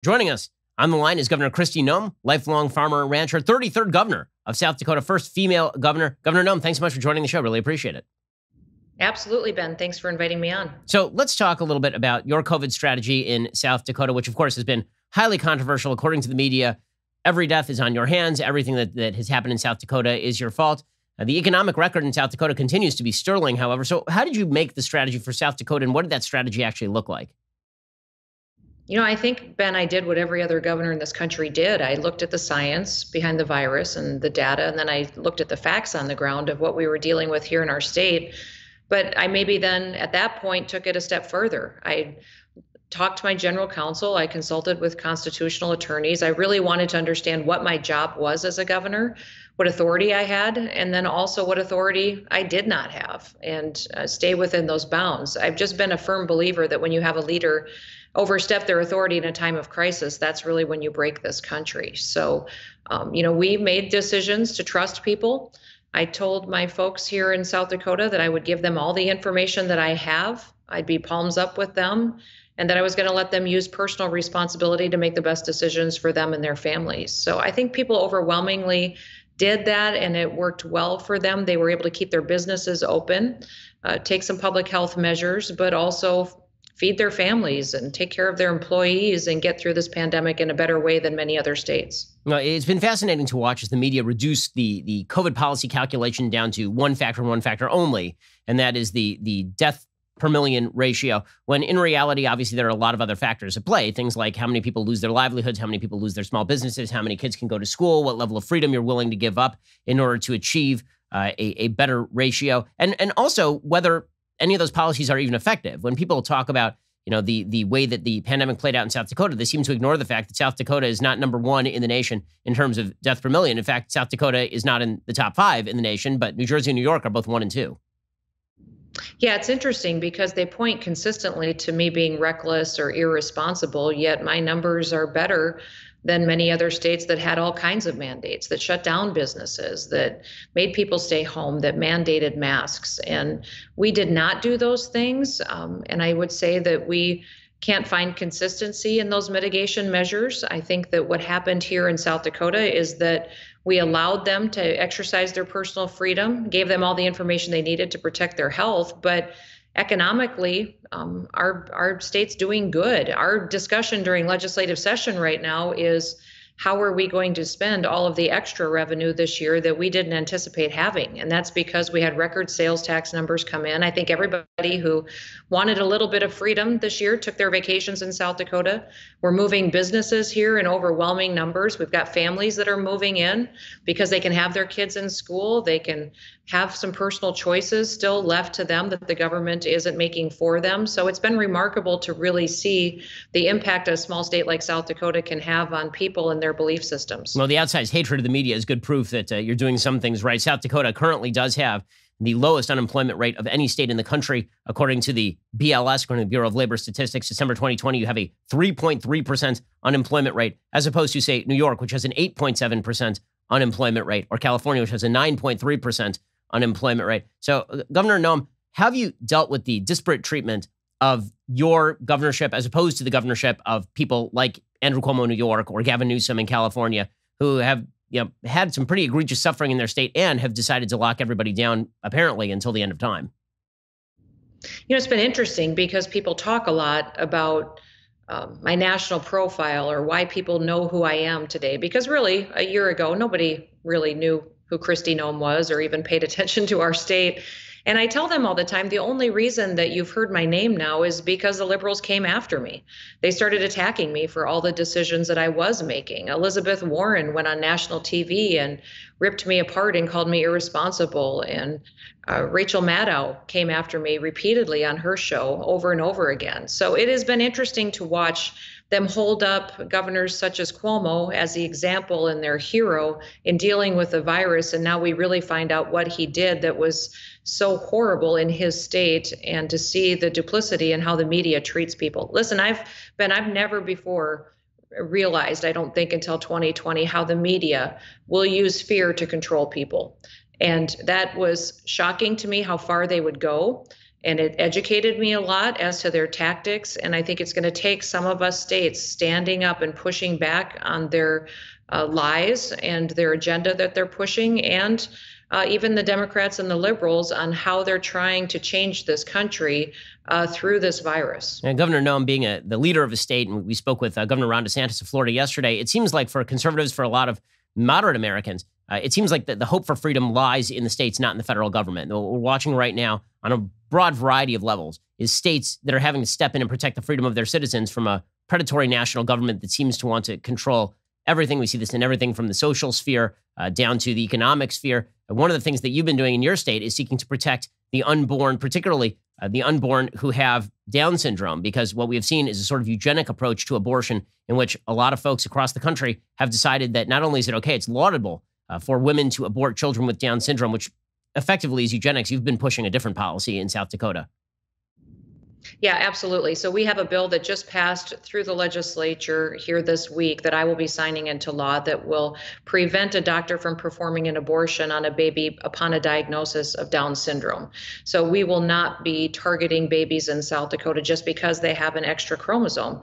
Joining us on the line is Governor Kristi Noem, lifelong farmer and rancher, 33rd governor of South Dakota, first female governor. Governor Noem, thanks so much for joining the show. Really appreciate it. Absolutely, Ben. Thanks for inviting me on. So let's talk a little bit about your COVID strategy in South Dakota, which of course has been highly controversial. According to the media, every death is on your hands. Everything that has happened in South Dakota is your fault. The economic record in South Dakota continues to be sterling, however. So how did you make the strategy for South Dakota, and what did that strategy actually look like? I think, Ben, I did what every other governor in this country did. I looked at the science behind the virus and the data, and then I looked at the facts on the ground of what we were dealing with here in our state. But I maybe then at that point took it a step further. I talked to my general counsel. I consulted with constitutional attorneys. I really wanted to understand what my job was as a governor, what authority I had, and then also what authority I did not have, and stay within those bounds. I've just been a firm believer that when you have a leader overstep their authority in a time of crisis, that's really when you break this country. So, we made decisions to trust people. I told my folks here in South Dakota that I would give them all the information that I have. I'd be palms up with them, and that I was going to let them use personal responsibility to make the best decisions for them and their families. So I think people overwhelmingly did that, and it worked well for them. They were able to keep their businesses open, take some public health measures, but also feed their families and take care of their employees and get through this pandemic in a better way than many other states. Well, it's been fascinating to watch as the media reduce the COVID policy calculation down to one factor and one factor only, and that is the death per million ratio, when in reality, obviously, there are a lot of other factors at play. Things like how many people lose their livelihoods, how many people lose their small businesses, how many kids can go to school, what level of freedom you're willing to give up in order to achieve a better ratio, and also whether any of those policies are even effective. When people talk about the way that the pandemic played out in South Dakota, they seem to ignore the fact that South Dakota is not number one in the nation in terms of death per million. In fact, South Dakota is not in the top 5 in the nation, but New Jersey and New York are both 1 and 2. Yeah, it's interesting because they point consistently to me being reckless or irresponsible, yet my numbers are better than many other states that had all kinds of mandates, that shut down businesses, that made people stay home, that mandated masks. And we did not do those things. And I would say that we can't find consistency in those mitigation measures. I think that what happened here in South Dakota is that we allowed them to exercise their personal freedom, gave them all the information they needed to protect their health, but economically, our state's doing good. Our discussion during legislative session right now is how are we going to spend all of the extra revenue this year that we didn't anticipate having? And that's because we had record sales tax numbers come in. I think everybody who wanted a little bit of freedom this year took their vacations in South Dakota. We're moving businesses here in overwhelming numbers. We've got families that are moving in because they can have their kids in school. They can have some personal choices still left to them that the government isn't making for them. So it's been remarkable to really see the impact a small state like South Dakota can have on people and their belief systems. Well, the outsized hatred of the media is good proof that you're doing some things right. South Dakota currently does have the lowest unemployment rate of any state in the country, according to the BLS, according to the Bureau of Labor Statistics. December 2020, you have a 3.3% unemployment rate, as opposed to, say, New York, which has an 8.7% unemployment rate, or California, which has a 9.3% unemployment rate. So, Governor Noem, have you dealt with the disparate treatment of your governorship as opposed to the governorship of people like Andrew Cuomo in New York or Gavin Newsom in California, who have had some pretty egregious suffering in their state and have decided to lock everybody down, apparently, until the end of time? It's been interesting because people talk a lot about my national profile or why people know who I am today. Because really, a year ago, nobody really knew who Kristi Noem was or even paid attention to our state. And I tell them all the time, the only reason that you've heard my name now is because the liberals came after me. They started attacking me for all the decisions that I was making. Elizabeth Warren went on national TV and ripped me apart and called me irresponsible. And Rachel Maddow came after me repeatedly on her show over and over again. So it has been interesting to watch them hold up governors such as Cuomo as the example and their hero in dealing with the virus. And now we really find out what he did that was so horrible in his state, and to see the duplicity and how the media treats people. Listen, I've never before realized, I don't think until 2020, how the media will use fear to control people. And that was shocking to me, how far they would go. And it educated me a lot as to their tactics. And I think it's going to take some of us states standing up and pushing back on their lies and their agenda that they're pushing, and even the Democrats and the liberals on how they're trying to change this country through this virus. And Governor Noem, being the leader of a state, and we spoke with Governor Ron DeSantis of Florida yesterday, it seems like for conservatives, for a lot of moderate Americans, it seems like the hope for freedom lies in the states, not in the federal government. What we're watching right now on a broad variety of levels is states that are having to step in and protect the freedom of their citizens from a predatory national government that seems to want to control everything. We see this in everything from the social sphere down to the economic sphere. One of the things that you've been doing in your state is seeking to protect the unborn, particularly the unborn who have Down syndrome, because what we have seen is a sort of eugenic approach to abortion in which a lot of folks across the country have decided that not only is it okay, it's laudable for women to abort children with Down syndrome, which effectively is eugenics. You've been pushing a different policy in South Dakota. Yeah, absolutely. So we have a bill that just passed through the legislature here this week that I will be signing into law that will prevent a doctor from performing an abortion on a baby upon a diagnosis of Down syndrome. So we will not be targeting babies in South Dakota just because they have an extra chromosome.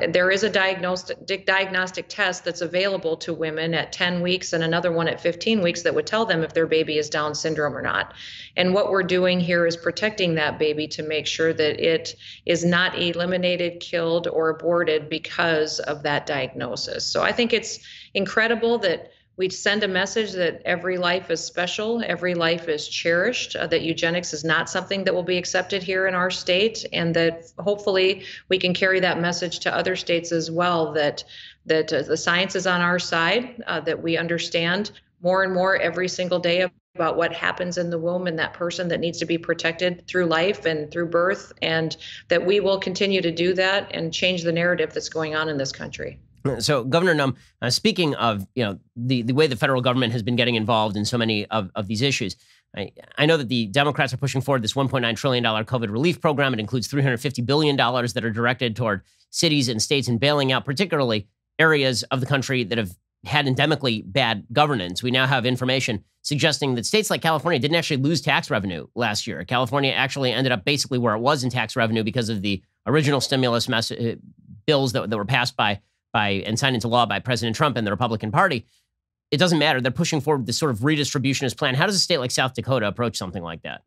There is a diagnostic test that's available to women at 10 weeks and another one at 15 weeks that would tell them if their baby is Down syndrome or not. And what we're doing here is protecting that baby to make sure that it is not eliminated, killed, or aborted because of that diagnosis. So I think it's incredible that we send a message that every life is special, every life is cherished, that eugenics is not something that will be accepted here in our state, and that hopefully we can carry that message to other states as well, that the science is on our side, that we understand more and more every single day about what happens in the womb and that person that needs to be protected through life and through birth, and that we will continue to do that and change the narrative that's going on in this country. So, Governor Noem, speaking of the way the federal government has been getting involved in so many of these issues, I know that the Democrats are pushing forward this $1.9 trillion COVID relief program. It includes $350 billion that are directed toward cities and states and bailing out particularly areas of the country that have had endemically bad governance. We now have information suggesting that states like California didn't actually lose tax revenue last year. California actually ended up basically where it was in tax revenue because of the original stimulus bills that were passed by and signed into law by President Trump and the Republican Party. It doesn't matter. They're pushing forward this sort of redistributionist plan. How does a state like South Dakota approach something like that?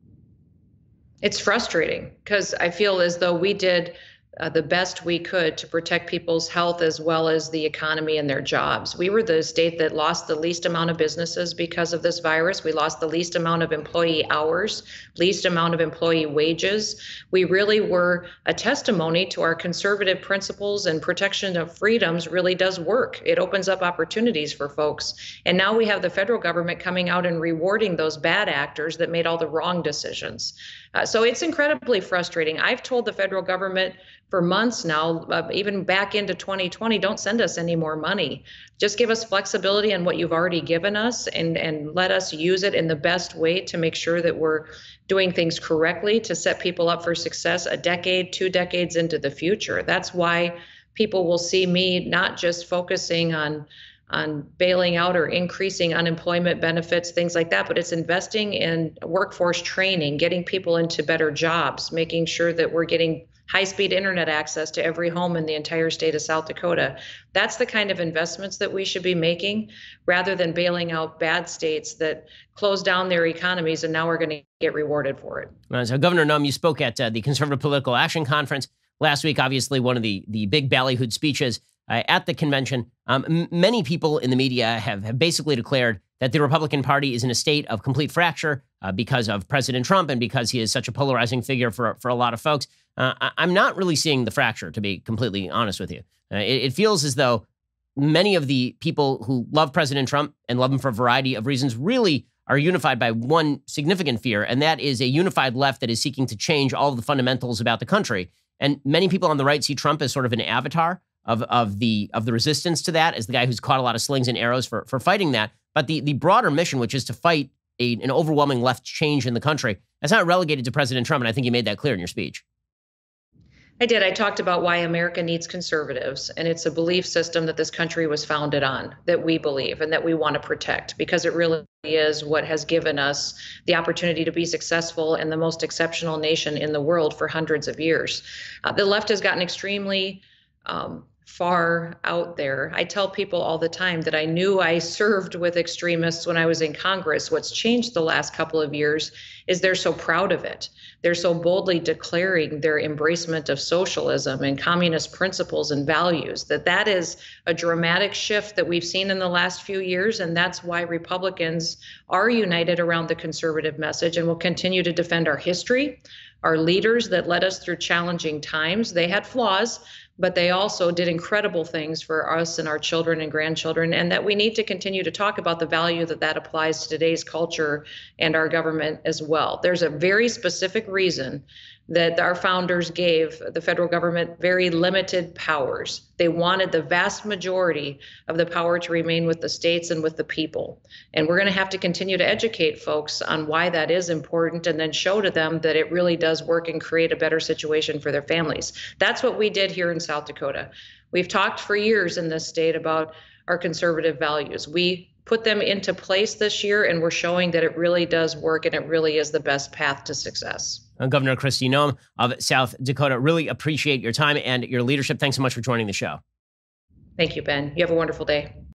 It's frustrating because I feel as though we did the best we could to protect people's health as well as the economy and their jobs. We were the state that lost the least amount of businesses because of this virus. We lost the least amount of employee hours, least amount of employee wages. We really were a testimony to our conservative principles, and protection of freedoms really does work. It opens up opportunities for folks. And now we have the federal government coming out and rewarding those bad actors that made all the wrong decisions. So it's incredibly frustrating. I've told the federal government for months now, even back into 2020, don't send us any more money. Just give us flexibility on what you've already given us, and let us use it in the best way to make sure that we're doing things correctly to set people up for success a decade, 2 decades into the future. That's why people will see me not just focusing on bailing out or increasing unemployment benefits, things like that, but it's investing in workforce training, getting people into better jobs, making sure that we're getting high-speed internet access to every home in the entire state of South Dakota. That's the kind of investments that we should be making, rather than bailing out bad states that close down their economies and now we're going to get rewarded for it. So Governor Noem, you spoke at the Conservative Political Action Conference last week, obviously one of the big ballyhooed speeches at the convention. Many people in the media have basically declared that the Republican Party is in a state of complete fracture because of President Trump and because he is such a polarizing figure for a lot of folks. I'm not really seeing the fracture, to be completely honest with you. It feels as though many of the people who love President Trump and love him for a variety of reasons really are unified by one significant fear, and that is a unified left that is seeking to change all of the fundamentals about the country. And many people on the right see Trump as sort of an avatar of the resistance to that, as the guy who's caught a lot of slings and arrows for fighting that. But the broader mission, which is to fight an overwhelming left change in the country, that's not relegated to President Trump, and I think you made that clear in your speech. I did. I talked about why America needs conservatives, and it's a belief system that this country was founded on, that we believe and that we want to protect, because it really is what has given us the opportunity to be successful and the most exceptional nation in the world for hundreds of years. The left has gotten extremely far out there. I tell people all the time that I knew I served with extremists when I was in Congress. What's changed the last couple of years is they're so proud of it. They're so boldly declaring their embracement of socialism and communist principles and values that is a dramatic shift that we've seen in the last few years. And that's why Republicans are united around the conservative message and will continue to defend our history, our leaders that led us through challenging times. They had flaws, but they also did incredible things for us and our children and grandchildren, and that we need to continue to talk about the value that applies to today's culture and our government as well. There's a very specific reason that our founders gave the federal government very limited powers. They wanted the vast majority of the power to remain with the states and with the people. And we're going to have to continue to educate folks on why that is important, and then show to them that it really does work and create a better situation for their families. That's what we did here in South Dakota. We've talked for years in this state about our conservative values. We put them into place this year, and we're showing that it really does work, and it really is the best path to success. Governor Kristi Noem of South Dakota, really appreciate your time and your leadership. Thanks so much for joining the show. Thank you, Ben. You have a wonderful day.